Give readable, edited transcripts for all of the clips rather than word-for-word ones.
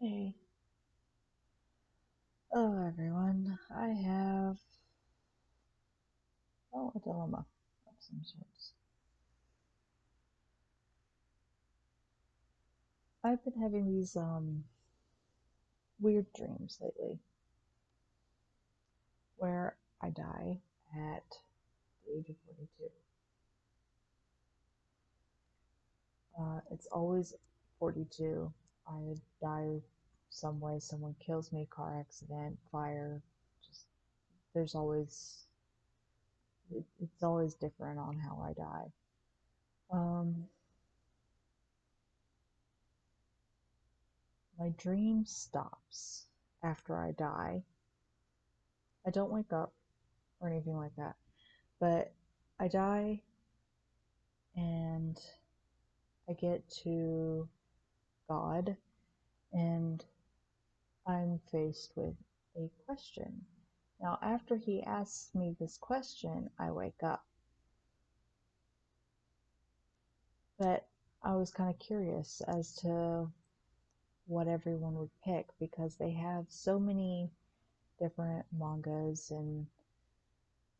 Hey, hello everyone. I have a dilemma of some sorts. I've been having these weird dreams lately where I die at the age of 42. It's always 42. I die some way. Someone kills me, car accident, fire. Just there's always it's always different on how I die. Um, my dream stops after I die. I don't wake up or anything like that. But I die and I get to God and I'm faced with a question. Now, after he asks me this question, I wake up. But I was kind of curious as to what everyone would pick because they have so many different mangas and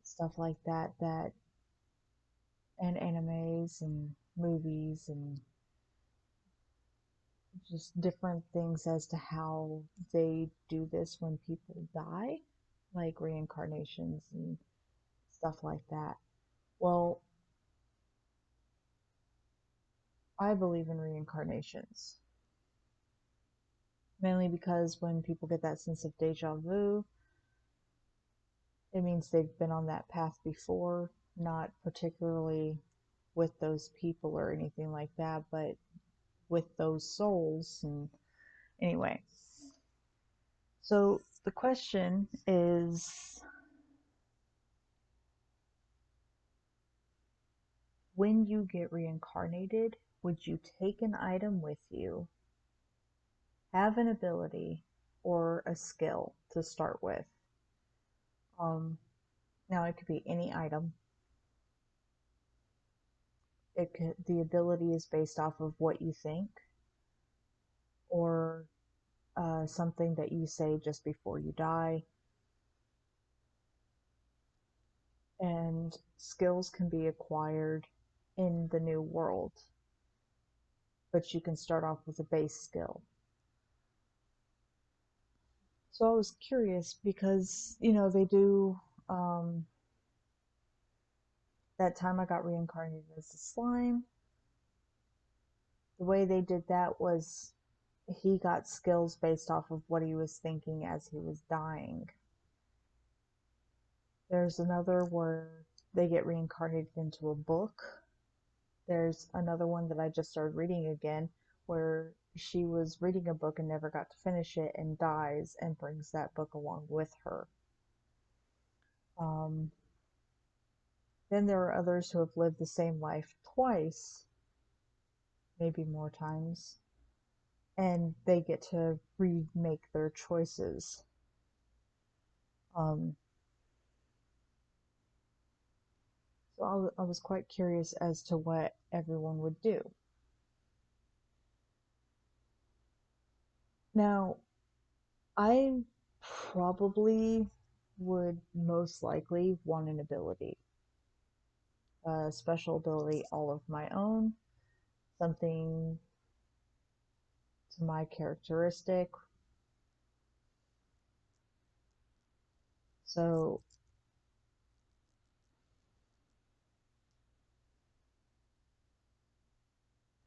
stuff like that and animes and movies and just different things as to how they do this when people die, like reincarnations and stuff like that. Well, I believe in reincarnations, mainly because when people get that sense of deja vu, it means they've been on that path before, not particularly with those people or anything like that, but with those souls. And anyway, so the question is, when you get reincarnated, would you take an item with you, have an ability, or a skill to start with? Um, Now it could be any item. The ability is based off of what you think, or something that you say just before you die. And skills can be acquired in the new world, but you can start off with a base skill. So I was curious because, they do that time I got reincarnated as a slime. The way they did that was he got skills based off of what he was thinking as he was dying. There's another where they get reincarnated into a book. There's another one that I just started reading again where she was reading a book and never got to finish it and dies and brings that book along with her. Um, then there are others who have lived the same life twice, maybe more times, and they get to remake their choices. Um, so I was quite curious as to what everyone would do. Now, I probably would most likely want an ability, a special ability all of my own, something to my characteristic. So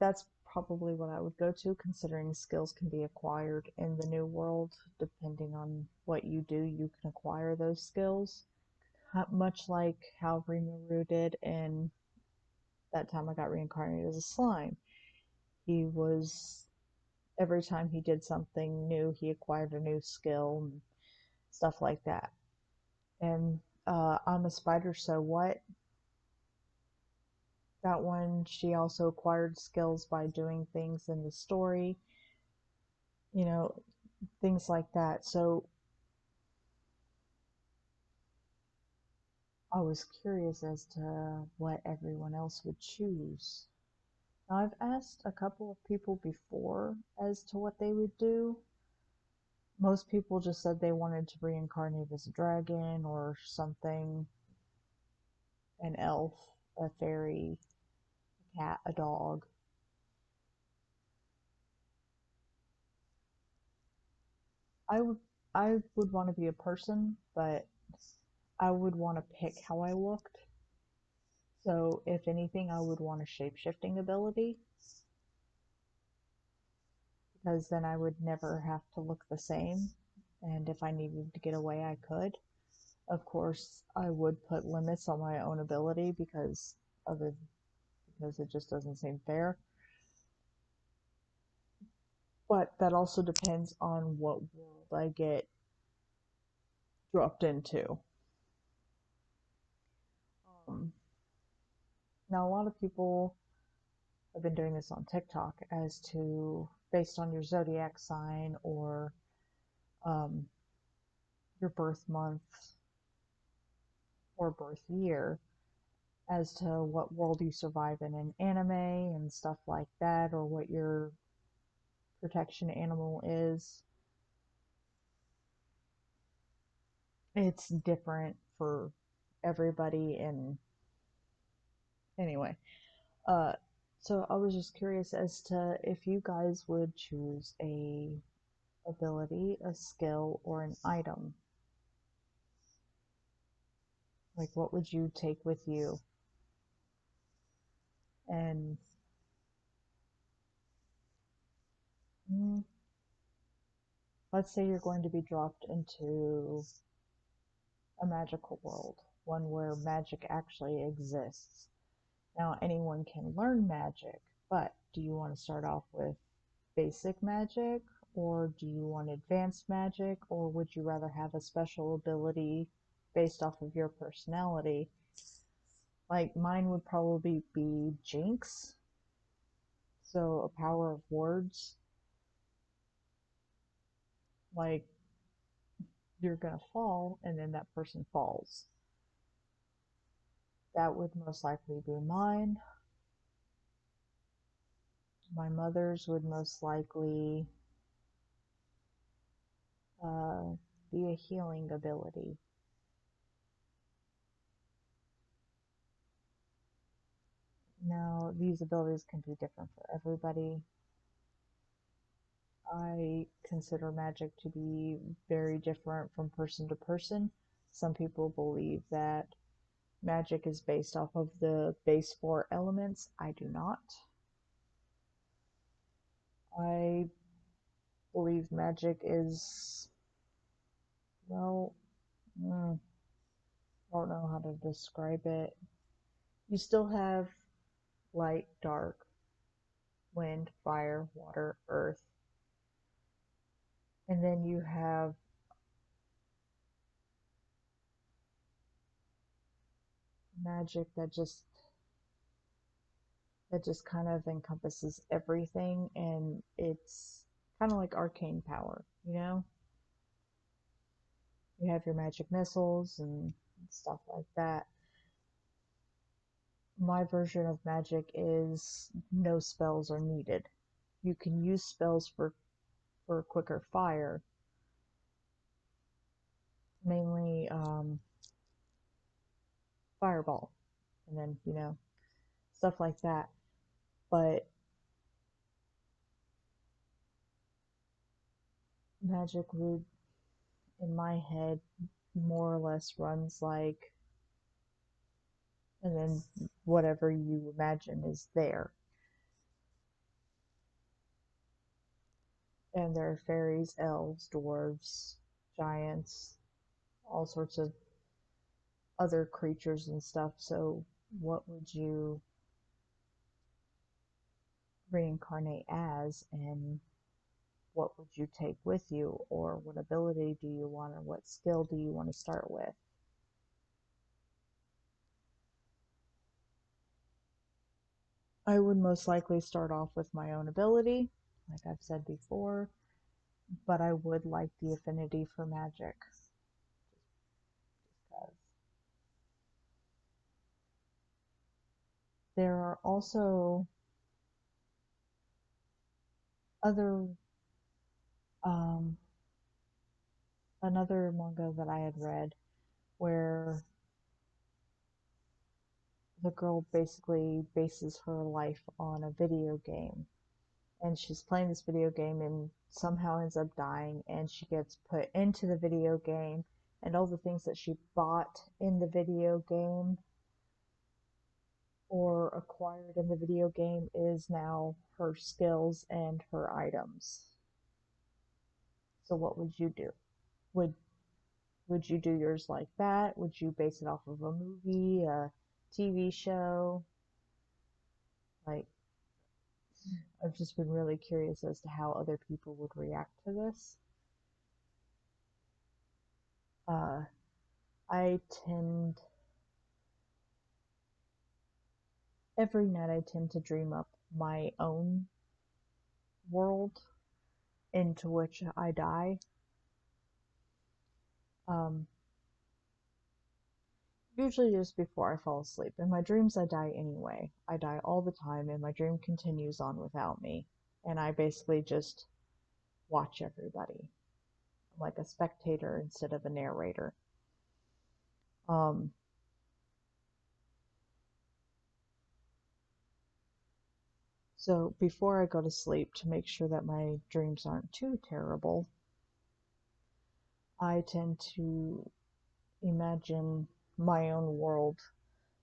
that's probably what I would go to, considering skills can be acquired in the new world. Depending on what you do, you can acquire those skills. Much like how Rimuru did in that time I got reincarnated as a slime. He was, every time he did something new, he acquired a new skill and stuff like that. And I'm a spider, so what? That one, she also acquired skills by doing things in the story, you know, things like that. So I was curious as to what everyone else would choose. Now, I've asked a couple of people before as to what they would do, Most people just said they wanted to reincarnate as a dragon or something, an elf, a fairy, a cat, a dog. I would I would want to be a person, but I would want to pick how I looked. So if anything, I would want a shape-shifting ability because then I would never have to look the same. And if I needed to get away, I could. Of course, I would put limits on my own ability other because it just doesn't seem fair. But that also depends on what world I get dropped into. Um, Now, a lot of people have been doing this on TikTok as to based on your zodiac sign or um, your birth month or birth year as to what world you survive in an anime and stuff like that, or what your protection animal is. It's different for everybody, and anyway, uh, so I was just curious as to if you guys would choose a ability, a skill, or an item. Like, what would you take with you? And mm, let's say you're going to be dropped into a magical world, one where magic actually exists. Now, anyone can learn magic, but do you want to start off with basic magic, or do you want advanced magic, or would you rather have a special ability based off of your personality? Like, mine would probably be Jinx, so a power of words. Like, you're gonna fall, and then that person falls. That would most likely be mine. My mother's would most likely uh, be a healing ability. Now, these abilities can be different for everybody. I consider magic to be very different from person to person. Some people believe that magic is based off of the base four elements. I do not. I believe magic is, well, I don't know how to describe it. You still have light, dark, wind, fire, water, earth, and then you have magic that just kind of encompasses everything, and it's kind of like arcane power, you know? You have your magic missiles and stuff like that. My version of magic is no spells are needed. You can use spells for quicker fire, mainly fireball, and then, stuff like that. But magic would, in my head, more or less runs like, and then whatever you imagine is there. And there are fairies, elves, dwarves, giants, all sorts of other creatures and stuff. So, what would you reincarnate as, and what would you take with you, or what ability do you want, or what skill do you want to start with? I would most likely start off with my own ability, like I've said before, but I would like the affinity for magic. Because there are also other um, another manga that I had read where the girl basically bases her life on a video game, and she's playing this video game and somehow ends up dying, and she gets put into the video game, and all the things that she bought in the video game or acquired in the video game is now her skills and her items. So what would you do? Would would you do yours like that? Would you base it off of a movie, a TV show? Like, I've just been really curious as to how other people would react to this. Uh, I tend, every night I tend to dream up my own world into which I die. Um, Usually just before I fall asleep. In my dreams, I die anyway. I die all the time, and my dream continues on without me. And I basically just watch everybody. I'm like a spectator instead of a narrator. Um, so before I go to sleep, to make sure that my dreams aren't too terrible, I tend to imagine my own world.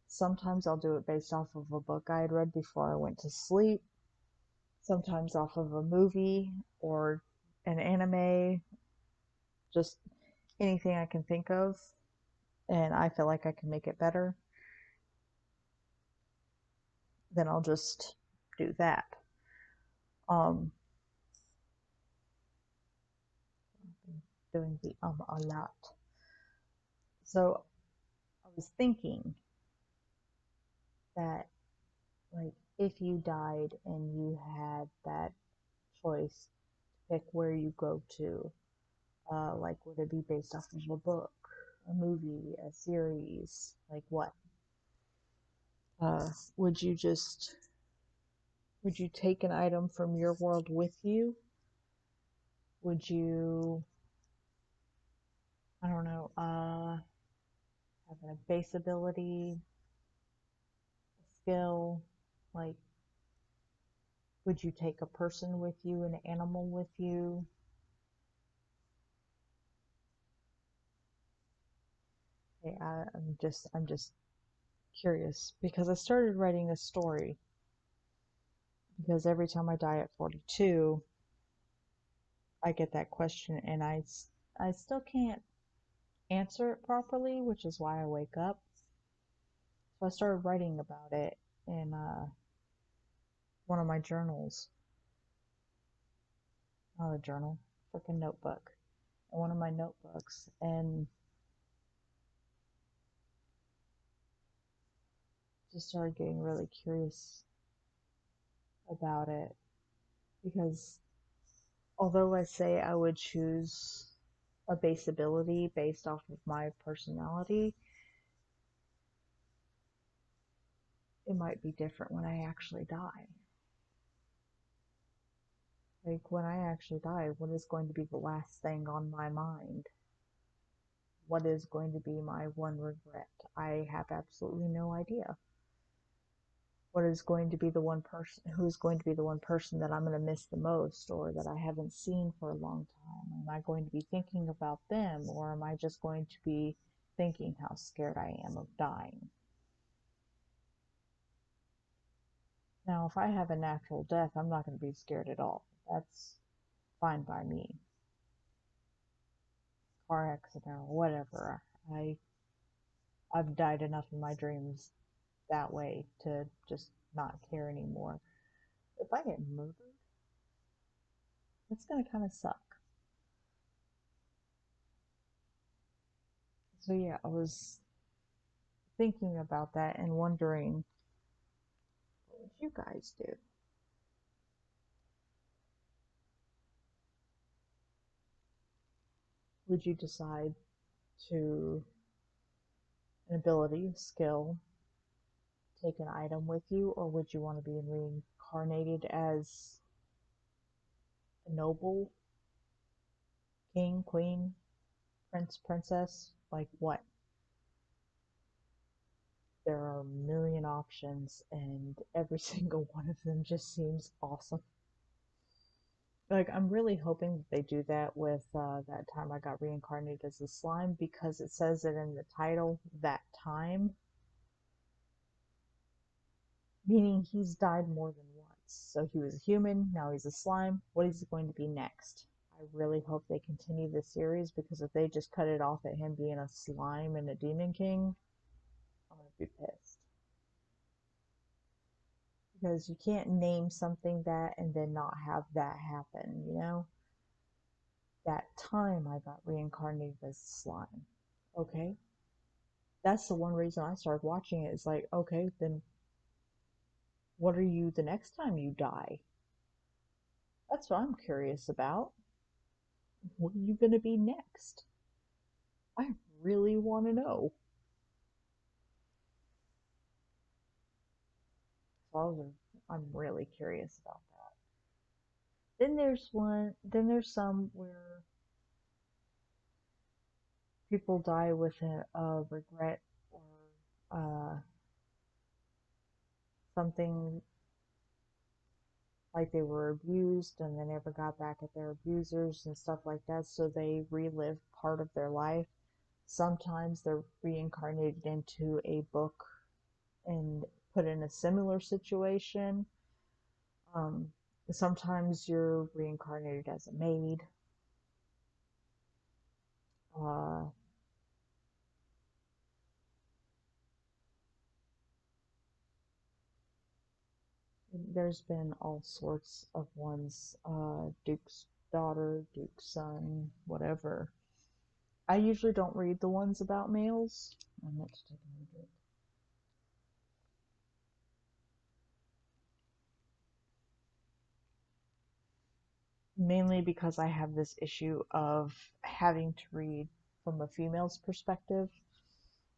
Sometimes I'll do it based off of a book I had read before I went to sleep, sometimes off of a movie or an anime, just anything I can think of, and I feel like I can make it better, then I'll just do that. Um, doing the a lot. So I was thinking that, like, if you died and you had that choice to pick where you go to, like, would it be based off of a book, a movie, a series, like what? Uh, would you just would you take an item from your world with you? Would you, I don't know, have a base ability, a skill? Like, would you take a person with you, an animal with you? Hey, I'm just curious because I started writing a story because every time I die at 42, I get that question and I still can't answer it properly, which is why I wake up. So I started writing about it in one of my journals, not a journal, freaking notebook, in one of my notebooks, and just started getting really curious about it because although I say I would choose a base ability based off of my personality, it might be different when I actually die. Like, when I actually die, what is going to be the last thing on my mind? What is going to be my one regret? I have absolutely no idea. What is going to be the one person, who's going to be the one person that I'm going to miss the most or that I haven't seen for a long time? Am I going to be thinking about them, or am I just going to be thinking how scared I am of dying? Now, if I have a natural death, I'm not going to be scared at all. That's fine by me. Car accident or whatever. I I've died enough in my dreams that way to just not care anymore. If I get murdered, it's gonna kind of suck. So yeah, I was thinking about that and wondering, what would you guys do? Would you decide to an ability, skill, take an item with you, or would you want to be reincarnated as a noble, king, queen? Prince, princess, like what? There are a million options, and every single one of them just seems awesome. Like, I'm really hoping that they do that with that time I got reincarnated as a slime because it says it in the title, that time, meaning he's died more than once. So he was a human, now he's a slime. What is he going to be next? I really hope they continue this series because if they just cut it off at him being a slime and a demon king, I'm gonna be pissed. Because you can't name something that and then not have that happen, you know? That time I got reincarnated as a slime. Okay? That's the one reason I started watching it. Is like, okay, then what are you the next time you die? That's what I'm curious about. What are you gonna be next? I really want to know. So I'm really curious about that. Then there's some where people die with a regret or something like they were abused and they never got back at their abusers and stuff like that, so they relive part of their life. Sometimes they're reincarnated into a book and put in a similar situation. Um, Sometimes you're reincarnated as a maid. Uh, there's been all sorts of ones. Duke's daughter, Duke's son, whatever. I usually don't read the ones about males. I meant to take a look. Mainly because I have this issue of having to read from a female's perspective.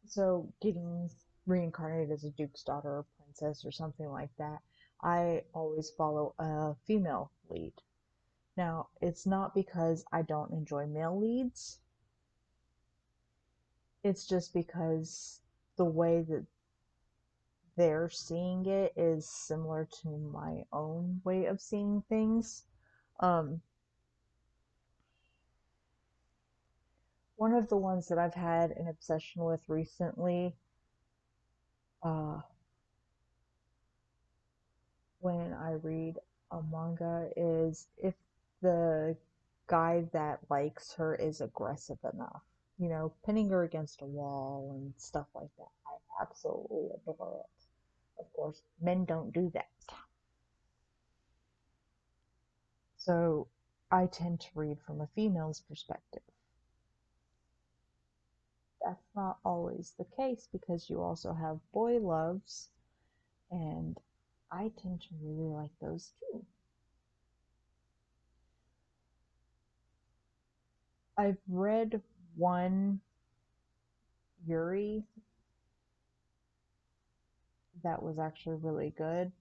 So getting reincarnated as a duke's daughter or princess or something like that, I always follow a female lead. Now, it's not because I don't enjoy male leads, it's just because the way that they're seeing it is similar to my own way of seeing things. Um, One of the ones that I've had an obsession with recently, uh, when I read a manga, is if the guy that likes her is aggressive enough. You know, pinning her against a wall and stuff like that. I absolutely adore it. Of course, men don't do that. So I tend to read from a female's perspective. That's not always the case because you also have boy loves, and I tend to really like those too. I've read one Yuri that was actually really good,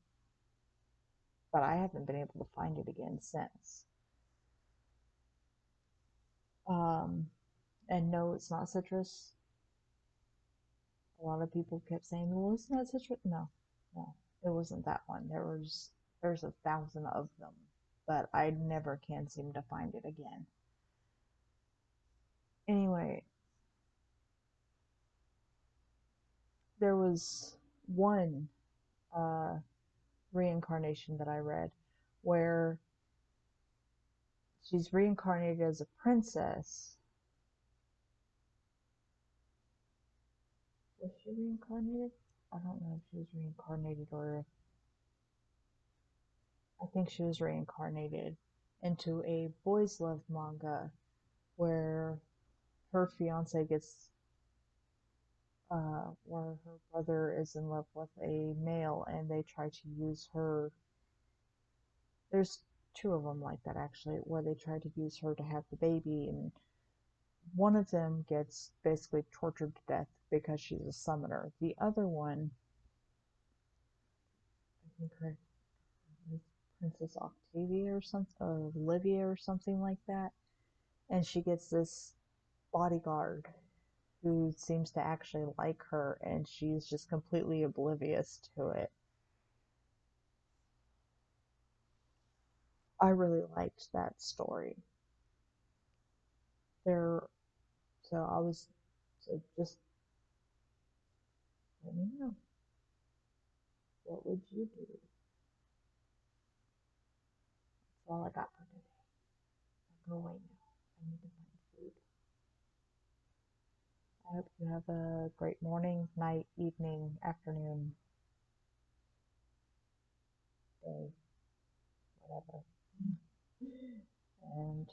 but I haven't been able to find it again since. Um, and no, it's not citrus. A lot of people kept saying, "Well, it's not citrus." No, no, it wasn't that one. There's 1,000 of them, but I never can seem to find it again. Anyway, there was one uh, reincarnation that I read where she's reincarnated as a princess. Was she reincarnated? I don't know if she was reincarnated or I think she was reincarnated into a boys love manga where her fiance gets where her brother is in love with a male and they try to use her. There's two of them like that actually, where they try to use her to have the baby, and one of them gets basically tortured to death because she's a summoner. The other one, I think her is Princess Octavia or something, or Olivia or something like that, and she gets this bodyguard who seems to actually like her, and she's just completely oblivious to it. I really liked that story. There, so I was, so just let me know. What would you do? That's all I got for today. I'll go away now. I need to find food. I hope you have a great morning, night, evening, afternoon, day, whatever. And